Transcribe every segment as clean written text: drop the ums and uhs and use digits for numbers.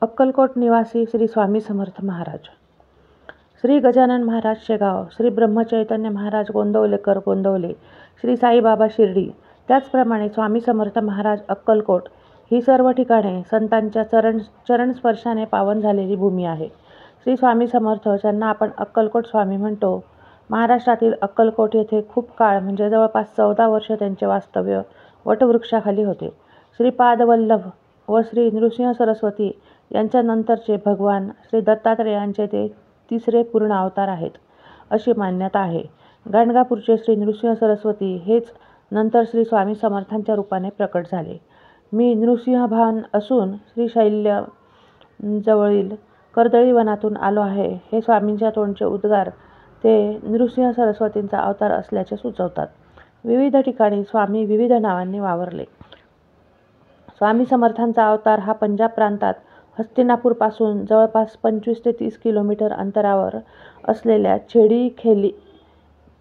अक्कलकोट निवासी श्री स्वामी समर्थ महाराज, श्री गजानन महाराज शेगाव, श्री ब्रह्मचैतन्य महाराज गोंदवलेकर गोंदवले, श्री साईबाबा शिर्डी, त्याचप्रमाणे स्वामी समर्थ महाराज अक्कलकोट ही सर्व ठिकाणे संतांच्या चरणस्पर्शाने पावन झालेली भूमी आहे. श्री स्वामी समर्थ ज्यांना आपण अक्कलकोट स्वामी म्हणतो, महाराष्ट्रातील अक्कलकोट येथे खूप काळ म्हणजे जवळपास 14 वर्ष त्यांचे वास्तव्य वटवृक्षाखाली होते. श्रीपादवल्लभ व श्री नृसिंह सरस्वती यांच्यानंतरचे भगवान श्री दत्तात्रेयांचे ते तिसरे पूर्ण अवतार आहेत अशी मान्यता आहे. गाणगापूरचे श्री नृसिंह सरस्वती हेच नंतर श्री स्वामी समर्थांच्या रूपाने प्रकट झाले. मी नृसिंहभान असून श्रीशैल्य जवळील कर्दळी वनातून आलो आहे, हे स्वामींच्या तोंडचे उद्गार ते नृसिंह सरस्वतींचा अवतार असल्याचे सुचवतात. विविध ठिकाणी स्वामी विविध नावांनी वावरले. स्वामी समर्थांचा अवतार हा पंजाब प्रांतात हस्तिनापूरपासून जवळपास 25 ते 30 किलोमीटर अंतरावर असलेल्या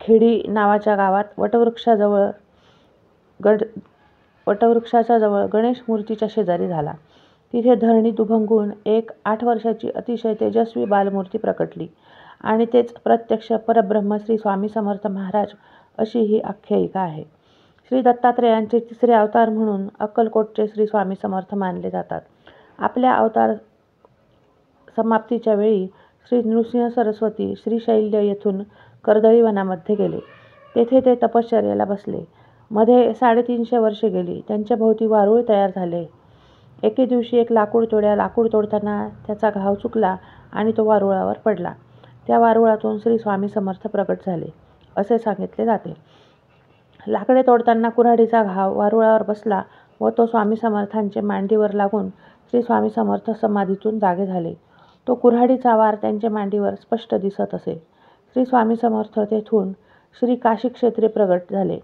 खेडी नावाच्या गावात वटवृक्षाच्या जवळ गणेश मूर्तीच्या शेजारी झाला. तिथे धरणी दुभंगून एक 8 वर्षाची अतिशय तेजस्वी बालमूर्ती प्रकटली आणि तेच प्रत्यक्ष परब्रह्म श्री स्वामी समर्थ महाराज अशी ही आख्यायिका आहे. श्री दत्तात्रेयांचे तिसरे अवतार म्हणून अक्कलकोटचे श्री स्वामी समर्थ मानले जातात. आपल्या अवतार समाप्तीच्या वेळी श्री नृसिंह सरस्वती श्रीशैल्य येथून कर्दळी वनामध्ये गेले. तेथे ते तपश्चर्येला बसले. मध्ये 350 वर्षे गेली. त्यांच्या भोवती वारूळ तयार झाले. एके दिवशी एक लाकूड तोडताना त्याचा घाव चुकला आणि तो वारुळावर पडला. त्या वारुळातून श्री स्वामी समर्थ प्रकट झाले असे सांगितले जाते. लाकडे तोडताना कुऱ्हाडीचा घाव वारुळावर बसला व तो स्वामी समर्थांचे मांडीवर लागून श्री स्वामी समर्थ समाधीतून जागे झाले. तो कुऱ्हाडीचा वार त्यांच्या मांडीवर स्पष्ट दिसत असे. श्री स्वामी समर्थ तेथून श्री काशी क्षेत्री प्रगट झाले.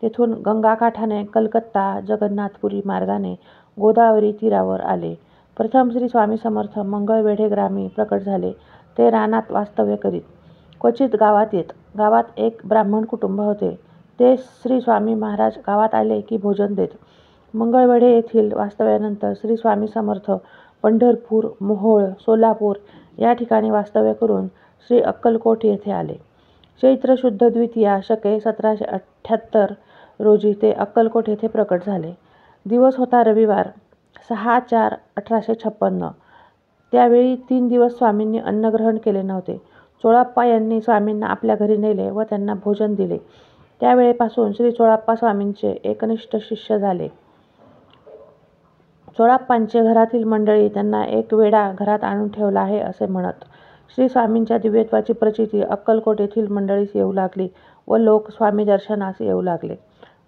तेथून गंगाकाठाने कलकत्ता जगन्नाथपुरी मार्गाने गोदावरी तीरावर आले. प्रथम श्री स्वामी समर्थ मंगळवेढे ग्रामी प्रकट झाले. ते रानात वास्तव्य करीत, क्वचित गावात येत. गावात एक ब्राह्मण कुटुंब होते. ते श्री स्वामी महाराज गावात आले की भोजन देत. मंगळवेढे येथील वास्तव्यानंतर श्री स्वामी समर्थ पंढरपूर, मोहोळ, सोलापूर या ठिकाणी वास्तव्य करून श्री अक्कलकोट येथे आले. चैत्र शुद्ध द्वितीया शके 1778 रोजी ते अक्कलकोट येथे प्रकट झाले. दिवस होता रविवार 6/4/1856. त्यावेळी 3 दिवस स्वामींनी अन्नग्रहण केले नव्हते. चोळाप्पा यांनी स्वामींना आपल्या घरी नेले व त्यांना भोजन दिले. त्यावेळेपासून श्री चोळाप्पा स्वामींचे एकनिष्ठ शिष्य झाले. चोळाप्पांचे घरातील मंडळी त्यांना एक वेडा घरात आणून ठेवला आहे असे म्हणत. श्री स्वामींच्या दिव्यत्वाची प्रचिती अक्कलकोट येथील मंडळीस येऊ लागली व लोक स्वामी दर्शनास येऊ लागले.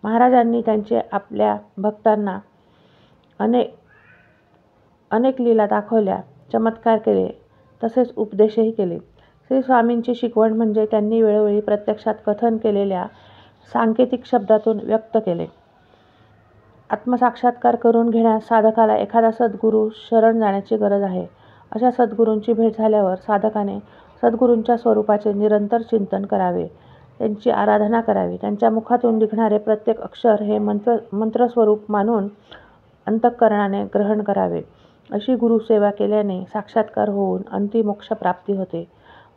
महाराजांनी त्यांचे आपल्या भक्तांना अनेक लीला दाखवल्या, चमत्कार केले, तसेच उपदेशही केले. श्री स्वामींची शिकवण म्हणजे त्यांनी वेळोवेळी प्रत्यक्षात कथन केलेल्या सांकेतिक शब्दातून व्यक्त केले. आत्मसाक्षात्कार करून घेण्यास साधकाला एखादा सद्गुरू शरण जाण्याची गरज आहे. अशा सद्गुरूंची भेट झाल्यावर साधकाने सद्गुरूंच्या स्वरूपाचे निरंतर चिंतन करावे, त्यांची आराधना करावी. त्यांच्या मुखातून निघणारे प्रत्येक अक्षर हे मंत्रस्वरूप मानून अंतःकरणाने ग्रहण करावे. अशी गुरुसेवा केल्याने साक्षात्कार होऊन अंतिमोक्ष प्राप्ती होते.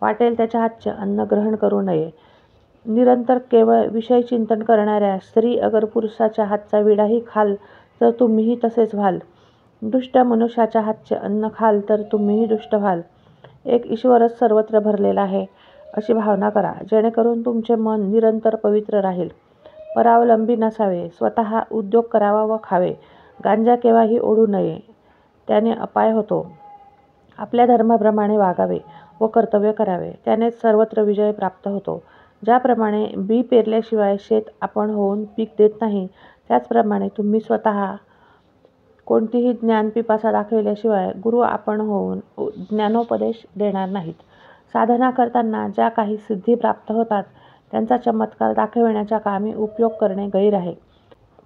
वाटेल त्याच्या हातचे अन्न ग्रहण करू नये. निरंतर केवळ विषय चिंतन करणाऱ्या स्त्री अगर पुरुषाच्या हातचा विडाही खाल तर तुम्हीही तसेच व्हाल. दुष्ट मनुष्याच्या हातचे अन्न खाल तर तुम्हीही दुष्ट व्हाल. एक ईश्वरच सर्वत्र भरलेला आहे अशी भावना करा, जेणेकरून तुमचे मन निरंतर पवित्र राहील. परावलंबी नसावे. स्वतः उद्योग करावा व खावे. गांजा केव्हाही ओढू नये, त्याने अपाय होतो. आपल्या धर्माप्रमाणे वागावे व कर्तव्य करावे, त्यानेच सर्वत्र विजय प्राप्त होतो. ज्याप्रमाणे बी पेरल्याशिवाय शेत आपण होऊन पीक देत नाही, त्याचप्रमाणे तुम्ही स्वतः कोणतीही ज्ञानपिपासा दाखविल्याशिवाय गुरु आपण होऊन ज्ञानोपदेश देणार नाहीत. साधना करताना ज्या काही सिद्धी प्राप्त होतात त्यांचा चमत्कार दाखविण्याच्या कामी उपयोग करणे गैर आहे.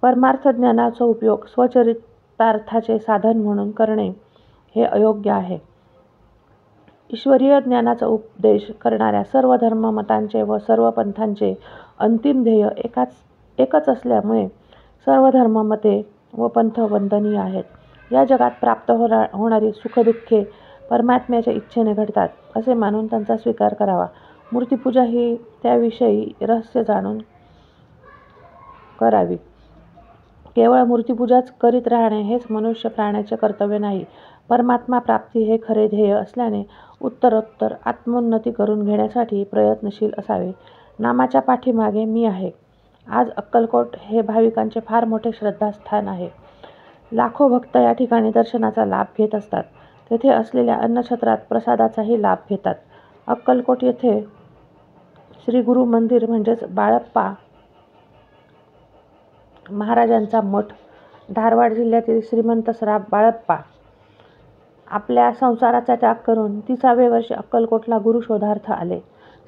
परमार्थ ज्ञानाचा उपयोग स्वचरितार्थाचे साधन म्हणून करणे हे अयोग्य आहे. ईश्वरीय ज्ञानाचा उपदेश करणाऱ्या सर्व धर्ममतांचे व सर्व पंथांचे अंतिम ध्येय एकच असल्यामुळे सर्व धर्ममते व पंथ वंदनीय आहेत. या जगात प्राप्त होणारी सुखदुःखे परमात्म्याच्या इच्छेने घडतात असे मानून त्यांचा स्वीकार करावा. मूर्तिपूजा ही त्याविषयी रहस्य जाणून करावी. केवळ मूर्तिपूजाच करीत राहणे हेच मनुष्य प्राण्याचे कर्तव्य नाही. परमात्मा प्राप्ती हे खरे ध्येय असल्याने उत्तरोत्तर आत्मोन्नती करून घेण्यासाठी प्रयत्नशील असावे. नामाच्या पाठीमागे मी आहे. आज अक्कलकोट हे भाविकांचे फार मोठे श्रद्धास्थान आहे. लाखो भक्त या ठिकाणी दर्शनाचा लाभ घेत असतात. तेथे असलेल्या अन्नछत्रात प्रसादाचाही लाभ घेतात. अक्कलकोट येथे श्री गुरु मंदिर म्हणजेच बाळप्पा महाराजांचा मठ. धारवाड जिल्ह्यातील श्रीमंत श्राप बाळप्पा आपल्या संसाराचा त्याग करून 30व्या वर्षी अक्कलकोटला गुरुशोधार्थ आले.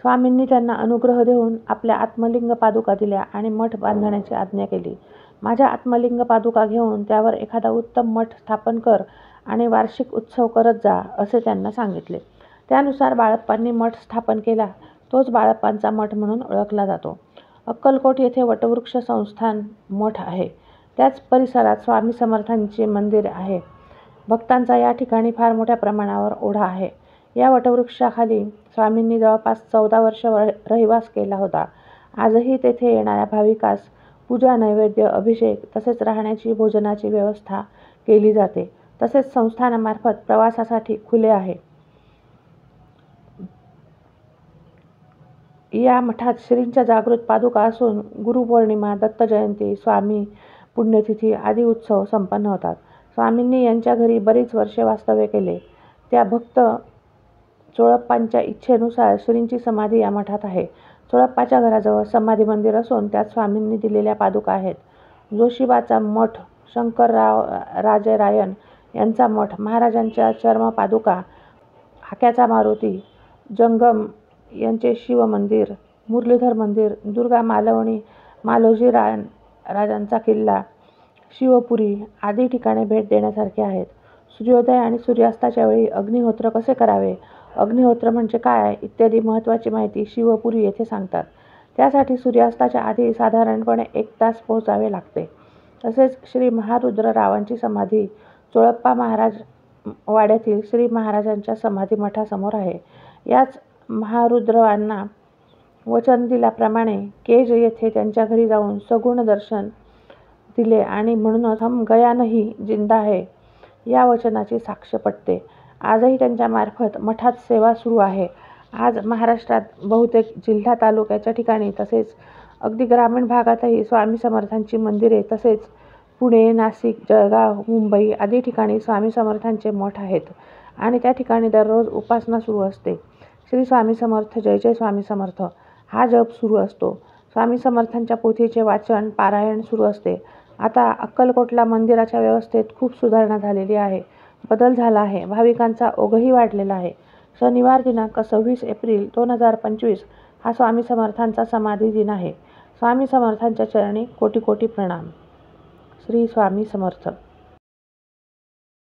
स्वामींनी त्यांना अनुग्रह देऊन आपल्या आत्मलिंग पादुका दिल्या आणि मठ बांधण्याची आज्ञा केली. माझ्या आत्मलिंग पादुका घेऊन त्यावर एखादा उत्तम मठ स्थापन कर आणि वार्षिक उत्सव करत जा असे त्यांना सांगितले. त्यानुसार बाळप्पांनी मठ स्थापन केला. तोच बाळप्पांचा मठ म्हणून ओळखला जातो. अक्कलकोट येथे वटवृक्ष संस्थान मठ आहे. त्याच परिसरात स्वामी समर्थांचे मंदिर आहे. भक्तांचा या ठिकाणी फार मोठ्या प्रमाणावर ओढा आहे. या वटवृक्षाखाली स्वामींनी जवळपास 14 वर्ष रहिवास केला होता. आजही तेथे येणाऱ्या भाविकास पूजा, नैवेद्य, अभिषेक तसेच राहण्याची, भोजनाची व्यवस्था केली जाते. तसेच संस्थानामार्फत प्रवासासाठी खुले आहे. या मठात श्रींच्या जागृत पादुका असून गुरुपौर्णिमा, दत्त जयंती, स्वामी पुण्यतिथी आदी उत्सव संपन्न होतात. स्वामींनी यांच्या घरी बरीच वर्षे वास्तव्य केले. त्या भक्त चोळप्पांच्या इच्छेनुसार श्रींची समाधी या मठात आहे. चोळप्पाच्या घराजवळ समाधी मंदिर असून त्यात स्वामींनी दिलेल्या पादुका आहेत. जोशीबाचा मठ, शंकरराव राजरायन यांचा मठ, महाराजांच्या चर्म पादुका, हाक्याचा मारुती, जंगम यांचे शिव मंदिर, मुरलीधर मंदिर, दुर्गा मालवणी, मालोजी राजांचा किल्ला, शिवपुरी आदी ठिकाणे भेट देण्यासारखी आहेत. सूर्योदय आणि सूर्यास्ताच्या वेळी अग्निहोत्र कसे करावे, अग्निहोत्र म्हणजे काय इत्यादी महत्त्वाची माहिती शिवपुरी येथे सांगतात. त्यासाठी सूर्यास्ताच्या आधी साधारणपणे 1 तास पोहोचावे लागते. तसेच श्री महारुद्ररावांची समाधी चोळप्पा महाराज वाड्यातील श्री महाराजांच्या समाधी मठासमोर आहे. याच महारुद्ररावांना वचन दिल्याप्रमाणे केज येथे त्यांच्या घरी जाऊन सगुण दर्शन दिले आणि म्हणूनच हम गया नहीं जिंदा है या वचनाची साक्ष पटते. आजही त्यांच्यामार्फत मठात सेवा सुरू आहे. आज महाराष्ट्रात बहुतेक जिल्हा तालुक्याच्या ठिकाणी तसेच अगदी ग्रामीण भागातही स्वामी समर्थांची मंदिरे तसेच पुणे, नाशिक, जळगाव, मुंबई आदी ठिकाणी स्वामी समर्थांचे मठ आहेत आणि त्या ठिकाणी दररोज उपासना सुरू असते. श्री स्वामी समर्थ, जय जय स्वामी समर्थ हा जप सुरू असतो. स्वामी समर्थांच्या पोथीचे वाचन, पारायण सुरू असते. आता अक्कलकोटला मंदिराच्या व्यवस्थेत खूप सुधारणा झालेली आहे. बदल झाला आहे. भाविकांचा ओघही वाढलेला आहे. शनिवार दिनांक 26 एप्रिल 2025 हा स्वामी समर्थांचा समाधी दिन आहे. स्वामी समर्थांच्या चरणी कोटी कोटी प्रणाम. श्री स्वामी समर्थ.